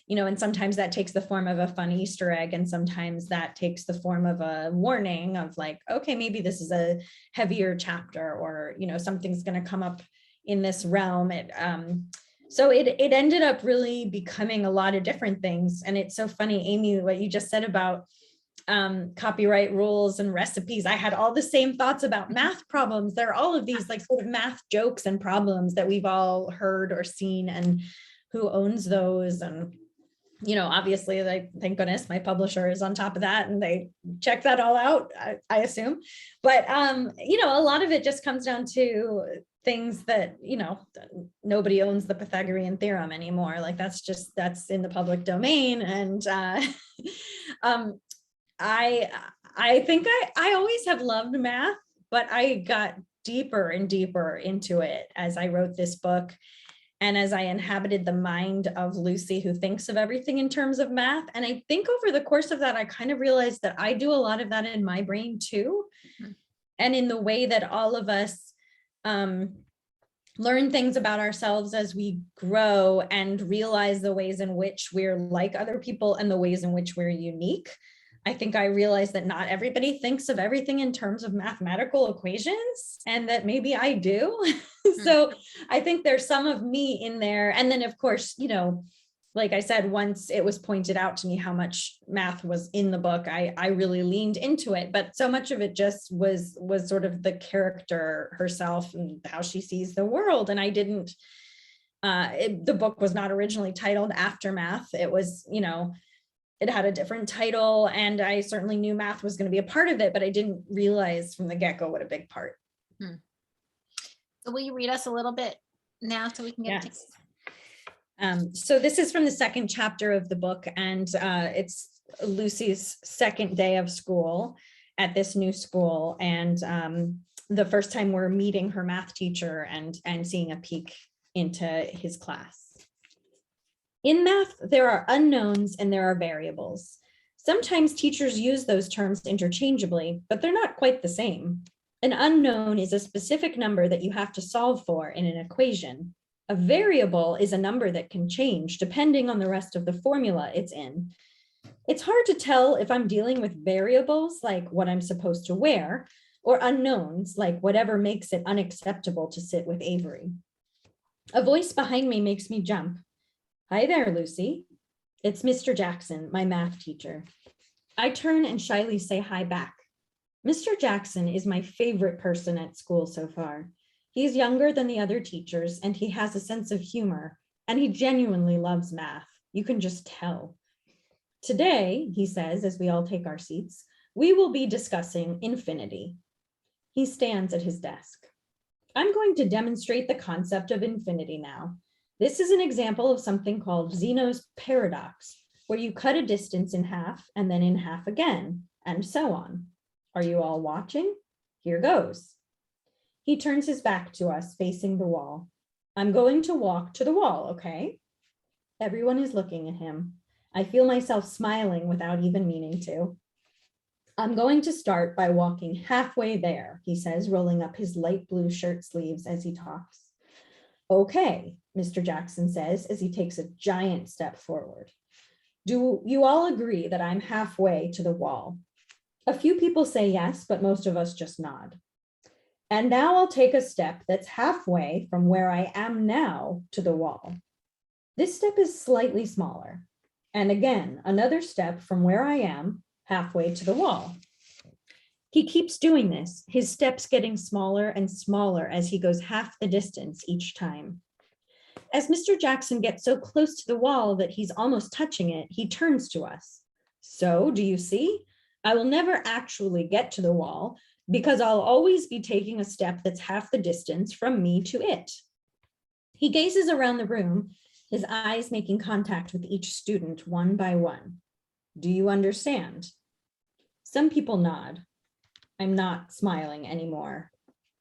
You know, and sometimes that takes the form of a fun Easter egg, and sometimes that takes the form of a warning of like, okay, maybe this is a heavier chapter, or, you know, something's going to come up in this realm. So it ended up really becoming a lot of different things. And it's so funny, Aimee, what you just said about copyright rules and recipes. I had all the same thoughts about math problems. There are all of these like sort of math jokes and problems that we've all heard or seen, and who owns those. And obviously, like, thank goodness my publisher is on top of that and they check that all out, I assume. But, a lot of it just comes down to things that, nobody owns the Pythagorean theorem anymore. Like that's in the public domain. And I think I always have loved math, but I got deeper and deeper into it as I wrote this book. And as I inhabited the mind of Lucy, who thinks of everything in terms of math. And I think over the course of that, I kind of realized that I do a lot of that in my brain too. Mm-hmm. And in the way that all of us learn things about ourselves as we grow and realize the ways in which we're like other people and the ways in which we're unique. I think I realized that not everybody thinks of everything in terms of mathematical equations, and that maybe I do. So I think there's some of me in there. And then, of course, like I said, once it was pointed out to me how much math was in the book, I really leaned into it. But so much of it just was sort of the character herself and how she sees the world. And I didn't, the book was not originally titled Aftermath. It was, it had a different title, and I certainly knew math was going to be a part of it, but I didn't realize from the get-go what a big part. So will you read us a little bit now so we can get to so this is from the second chapter of the book, and it's Lucy's second day of school at this new school, and the first time we're meeting her math teacher and seeing a peek into his class. In math, there are unknowns and there are variables. Sometimes teachers use those terms interchangeably, but they're not quite the same. An unknown is a specific number that you have to solve for in an equation. A variable is a number that can change depending on the rest of the formula it's in. It's hard to tell if I'm dealing with variables like what I'm supposed to wear, or unknowns like whatever makes it unacceptable to sit with Avery. A voice behind me makes me jump. Hi there, Lucy. It's Mr. Jackson, my math teacher. I turn and shyly say hi back. Mr. Jackson is my favorite person at school so far. He's younger than the other teachers, and he has a sense of humor, and he genuinely loves math. You can just tell. Today, he says, as we all take our seats, we will be discussing infinity. He stands at his desk. I'm going to demonstrate the concept of infinity now. This is an example of something called Xenos Paradox, where you cut a distance in half and then in half again, and so on. Are you all watching? Here goes. He turns his back to us, facing the wall. I'm going to walk to the wall, okay? Everyone is looking at him. I feel myself smiling without even meaning to. I'm going to start by walking halfway there, he says, rolling up his light blue shirt sleeves as he talks. Okay, Mr. Jackson says as he takes a giant step forward. Do you all agree that I'm halfway to the wall? A few people say yes, but most of us just nod. And now I'll take a step that's halfway from where I am now to the wall. This step is slightly smaller. And again, another step from where I am halfway to the wall. He keeps doing this, his steps getting smaller and smaller as he goes half the distance each time. As Mr. Jackson gets so close to the wall that he's almost touching it, he turns to us. So, do you see? I will never actually get to the wall because I'll always be taking a step that's half the distance from me to it. He gazes around the room, his eyes making contact with each student one by one. Do you understand? Some people nod. I'm not smiling anymore.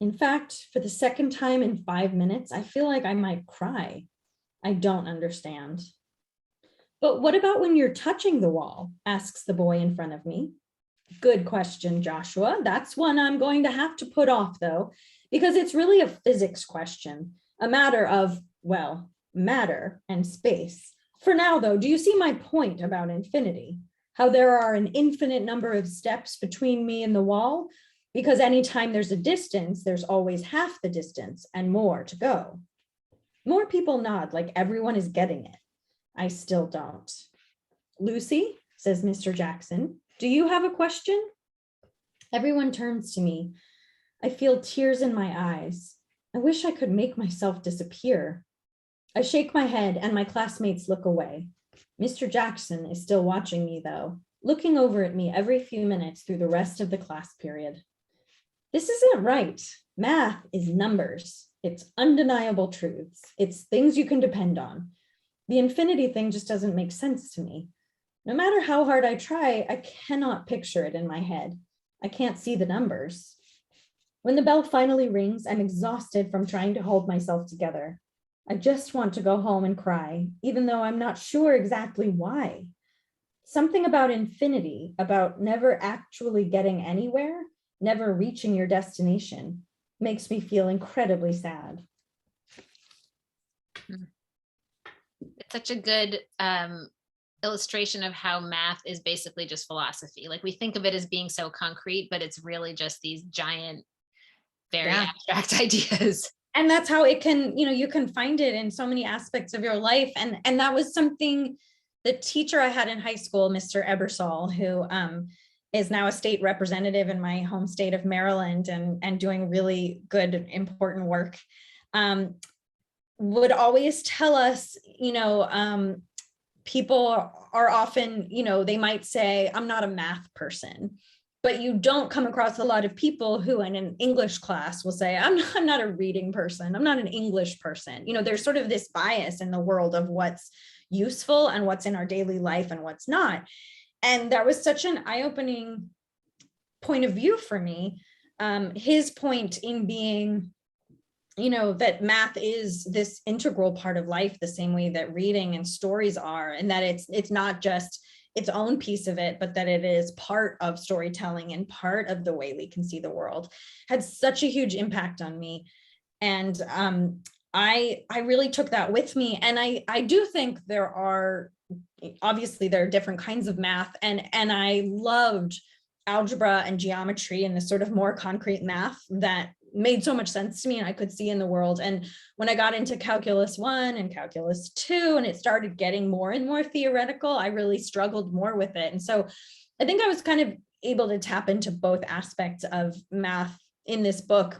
In fact, for the second time in 5 minutes, I feel like I might cry. I don't understand. But what about when you're touching the wall? Asks the boy in front of me. Good question, Joshua. That's one I'm going to have to put off, though, because it's really a physics question, a matter of, well, matter and space. For now, though, do you see my point about infinity? How there are an infinite number of steps between me and the wall, because anytime there's a distance, there's always half the distance and more to go. More people nod like everyone is getting it. I still don't. Lucy, says Mr. Jackson, do you have a question? Everyone turns to me. I feel tears in my eyes. I wish I could make myself disappear. I shake my head and my classmates look away. Mr. Jackson is still watching me, though, looking over at me every few minutes through the rest of the class period. This isn't right. Math is numbers. It's undeniable truths. It's things you can depend on. The infinity thing just doesn't make sense to me. No matter how hard I try, I cannot picture it in my head. I can't see the numbers. When the bell finally rings, I'm exhausted from trying to hold myself together. I just want to go home and cry, even though I'm not sure exactly why. Something about infinity, about never actually getting anywhere, never reaching your destination, makes me feel incredibly sad. It's such a good illustration of how math is basically just philosophy. Like we think of it as being so concrete, but it's really just these giant, very abstract ideas. And that's how it can, you can find it in so many aspects of your life. And that was something the teacher I had in high school, Mr. Ebersol, who is now a state representative in my home state of Maryland and doing really good, important work, would always tell us, people are often, they might say, I'm not a math person. But you don't come across a lot of people who in an English class will say, I'm not a reading person. I'm not an English person. There's sort of this bias in the world of what's useful and what's in our daily life and what's not. And that was such an eye-opening point of view for me. His point in being, that math is this integral part of life, the same way that reading and stories are, and that it's not just its own piece of it, but that it is part of storytelling and part of the way we can see the world, had such a huge impact on me. And I really took that with me. And I do think there are different kinds of math, and I loved algebra and geometry and the sort of more concrete math that made so much sense to me and I could see in the world. And when I got into calculus 1 and calculus 2 and it started getting more and more theoretical, I really struggled more with it. And so I think I was kind of able to tap into both aspects of math in this book.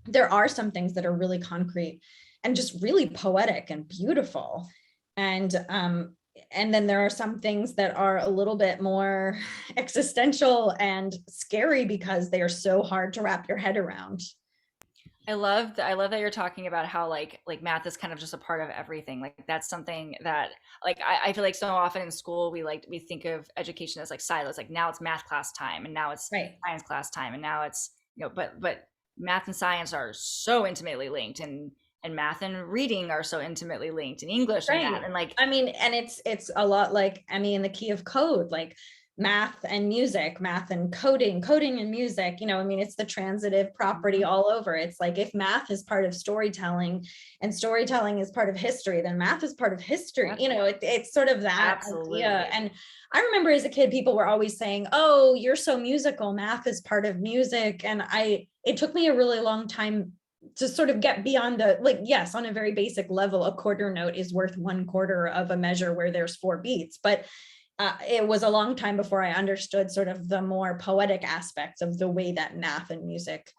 There are some things that are really concrete and just really poetic and beautiful. And then there are some things that are a little bit more existential and scary because they are so hard to wrap your head around. I love that you're talking about how like math is kind of just a part of everything. Like that's something that I feel like so often in school we think of education as like silos. Like now it's math class time and now it's science class time and now it's but math and science are so intimately linked and math and reading are so intimately linked in English and that. And and it's a lot like in the key of code, like math and music, math and coding and music, it's the transitive property all over. It's like if math is part of storytelling and storytelling is part of history, then math is part of history. It's sort of that idea. And I remember as a kid, people were always saying, oh, you're so musical, math is part of music. And it took me a really long time to sort of get beyond yes, on a very basic level, a quarter note is worth 1/4 of a measure where there's 4 beats. But it was a long time before I understood sort of the more poetic aspects of the way that math and music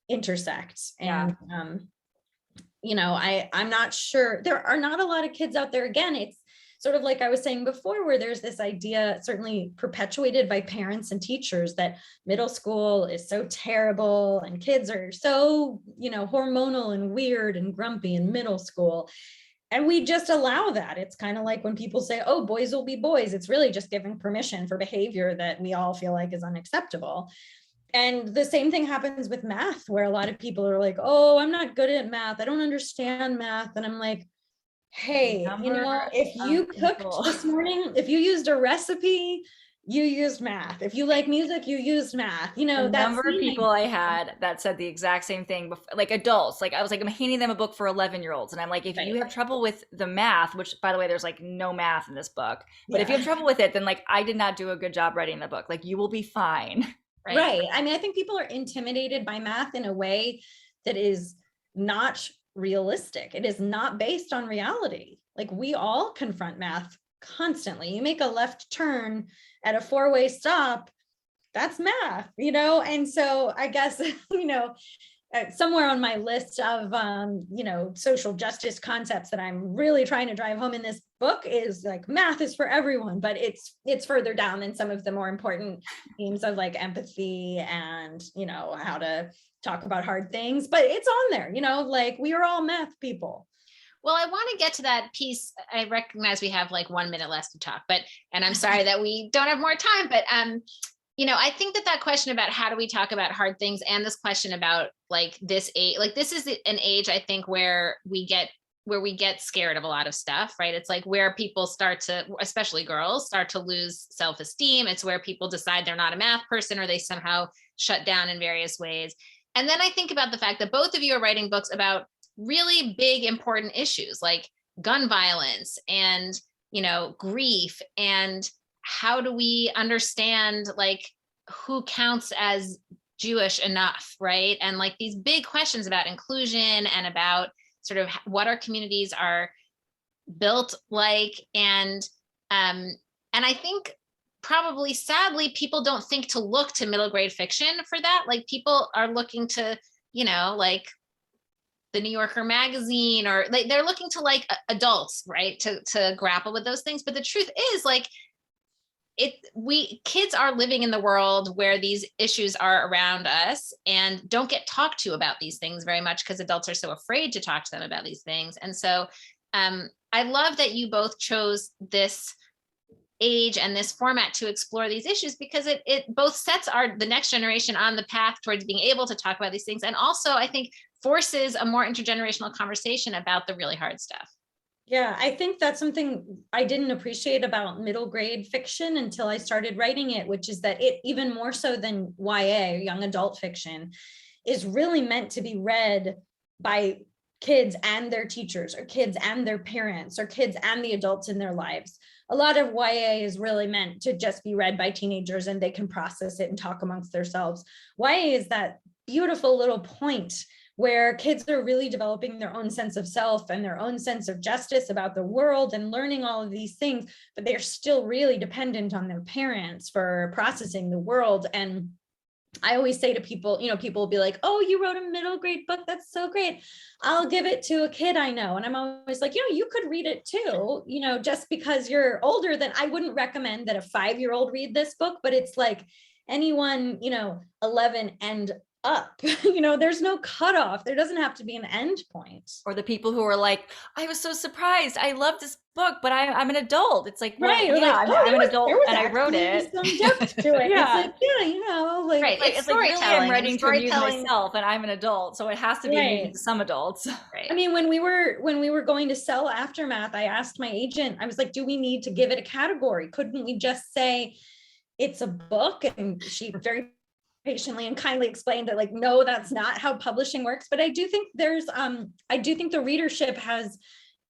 intersects. And, I'm not sure, there are not a lot of kids out there. Again, it's sort of like I was saying before, where there's this idea certainly perpetuated by parents and teachers that middle school is so terrible and kids are so, hormonal and weird and grumpy in middle school. And we just allow that. It's kind of like when people say, oh, boys will be boys. It's really just giving permission for behavior that we all feel like is unacceptable. And the same thing happens with math, where a lot of people are like, oh, I'm not good at math. I don't understand math. And I'm like, hey, if you cooked this morning, if you used a recipe, you used math. If you like music, you used math. The number of people I had that said the exact same thing, like adults. Like I was like, I'm handing them a book for 11-year-olds, and I'm like, if you have trouble with the math, which by the way, there's like no math in this book, but if you have trouble with it, then like I did not do a good job writing the book. Like you will be fine. Right. I think people are intimidated by math in a way that is not realistic. It is not based on reality. Like we all confront math constantly. You make a left turn at a 4-way stop, that's math, and so I guess, somewhere on my list of, social justice concepts that I'm really trying to drive home in this book is like math is for everyone, but it's further down than some of the more important themes of like empathy and, how to talk about hard things, but it's on there, like we are all math people. Well, I want to get to that piece. I recognize we have like 1 minute left to talk, and I'm sorry that we don't have more time, but I think that question about how do we talk about hard things, and this question about like this age, like this is an age, I think, where we get scared of a lot of stuff, right? It's like where people start to, especially girls, start to lose self-esteem. It's where people decide they're not a math person, or they somehow shut down in various ways. And then I think about the fact that both of you are writing books about really big, important issues like gun violence and, grief, and how do we understand like who counts as Jewish enough, right? And like these big questions about inclusion and about sort of what our communities are built like. And I think probably sadly, people don't think to look to middle grade fiction for that. Like people are looking to, like the New Yorker magazine, or like they're looking to like adults, right, to grapple with those things. But the truth is, like, kids are living in the world where these issues are around us and don't get talked to about these things very much because adults are so afraid to talk to them about these things. And so I love that you both chose this age and this format to explore these issues, because it both sets the next generation on the path towards being able to talk about these things, and also I think forces a more intergenerational conversation about the really hard stuff. Yeah, I think that's something I didn't appreciate about middle grade fiction until I started writing it, which is that it, even more so than YA, young adult fiction, is really meant to be read by kids and their teachers, or kids and their parents, or kids and the adults in their lives. A lot of YA is really meant to just be read by teenagers and they can process it and talk amongst themselves. YA is that beautiful little point where kids are really developing their own sense of self and their own sense of justice about the world and learning all of these things, but they're still really dependent on their parents for processing the world. And I always say to people, people will be like, oh, you wrote a middle grade book. That's so great. I'll give it to a kid I know. And I'm always like, you could read it too, just because you're older. Than I wouldn't recommend that a 5-year-old read this book, but it's like anyone, 11 and up, there's no cutoff. There doesn't have to be an end point. Or the people who are like, I was so surprised. I love this book, but I'm an adult. It's like, well, right. Yeah, like, I'm an adult and I wrote it. Some depth to it. Yeah. It's like, right. It's like really I'm writing to amuse myself, and I'm an adult, so it has to be amusing to some adults. Right. I mean, when we were going to sell Aftermath, I asked my agent, I was like, do we need to give it a category? Couldn't we just say it's a book? And she very patiently and kindly explained that, like, no, that's not how publishing works. But I do think the readership has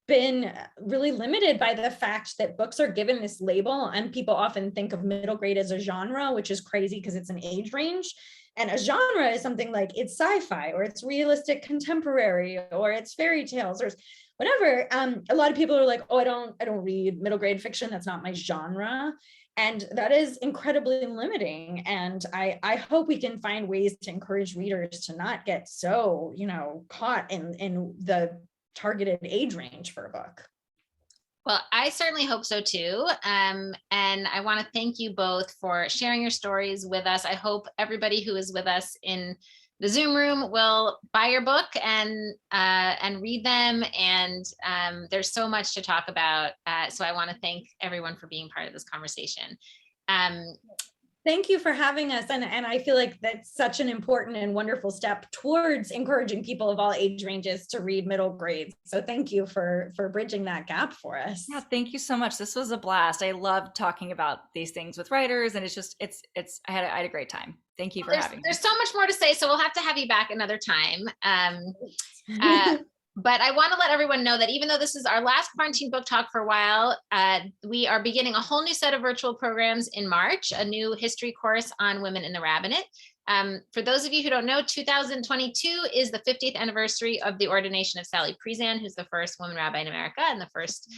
been really limited by the fact that books are given this label, and people often think of middle grade as a genre, which is crazy because it's an age range. And a genre is something like it's sci-fi, or it's realistic contemporary, or it's fairy tales, or whatever. A lot of people are like, oh, I don't read middle grade fiction. That's not my genre. And that is incredibly limiting. And I hope we can find ways to encourage readers to not get so, caught in the targeted age range for a book. Well, I certainly hope so too. And I want to thank you both for sharing your stories with us. I hope everybody who is with us in the Zoom room will buy your book and read them. And there's so much to talk about. So I want to thank everyone for being part of this conversation. Thank you for having us. And I feel like that's such an important and wonderful step towards encouraging people of all age ranges to read middle grades. So thank you for bridging that gap for us. Yeah, thank you so much. This was a blast. I love talking about these things with writers, and I had a great time. Thank you for having me. There's so much more to say, so we'll have to have you back another time. But I want to let everyone know that even though this is our last quarantine book talk for a while, we are beginning a whole new set of virtual programs in March, a new history course on women in the rabbinate. For those of you who don't know, 2022 is the 50th anniversary of the ordination of Sally Priesand, who's the first woman rabbi in America and the first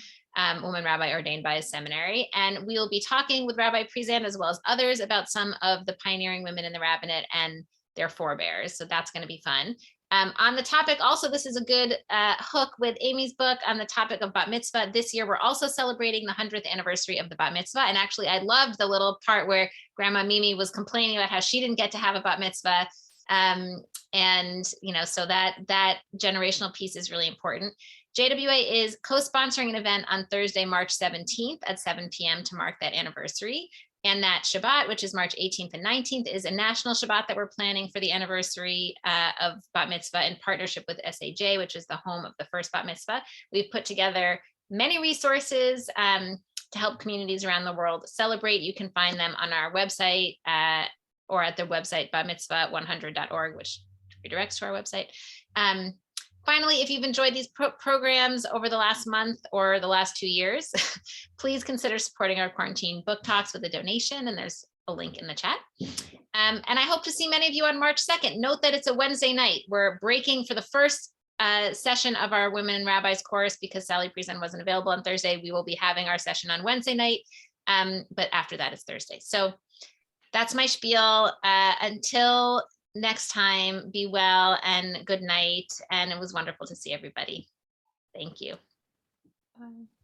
woman rabbi ordained by a seminary. And we will be talking with Rabbi Priesand as well as others about some of the pioneering women in the rabbinate and their forebears. So that's going to be fun. On the topic, also, this is a good hook with Aimee's book on the topic of bat mitzvah. This year, we're also celebrating the 100th anniversary of the bat mitzvah. And actually, I loved the little part where Grandma Mimi was complaining about how she didn't get to have a bat mitzvah. And, you know, so that generational piece is really important. JWA is co-sponsoring an event on Thursday, March 17th at 7 p.m. to mark that anniversary. And that Shabbat, which is March 18th and 19th, is a national Shabbat that we're planning for the anniversary of Bat Mitzvah in partnership with SAJ, which is the home of the first Bat Mitzvah. We've put together many resources to help communities around the world celebrate. You can find them on our website or at the website batmitzvah100.org, which redirects to our website. Finally, if you've enjoyed these programs over the last month or the last 2 years, please consider supporting our quarantine book talks with a donation, and there's a link in the chat. And I hope to see many of you on March 2nd. Note that it's a Wednesday night. We're breaking for the first session of our Women and Rabbis course because Sally Priesen wasn't available on Thursday. We will be having our session on Wednesday night, but after that it's Thursday. So that's my spiel. Until next time, be well and good night. And it was wonderful to see everybody. Thank you. Bye.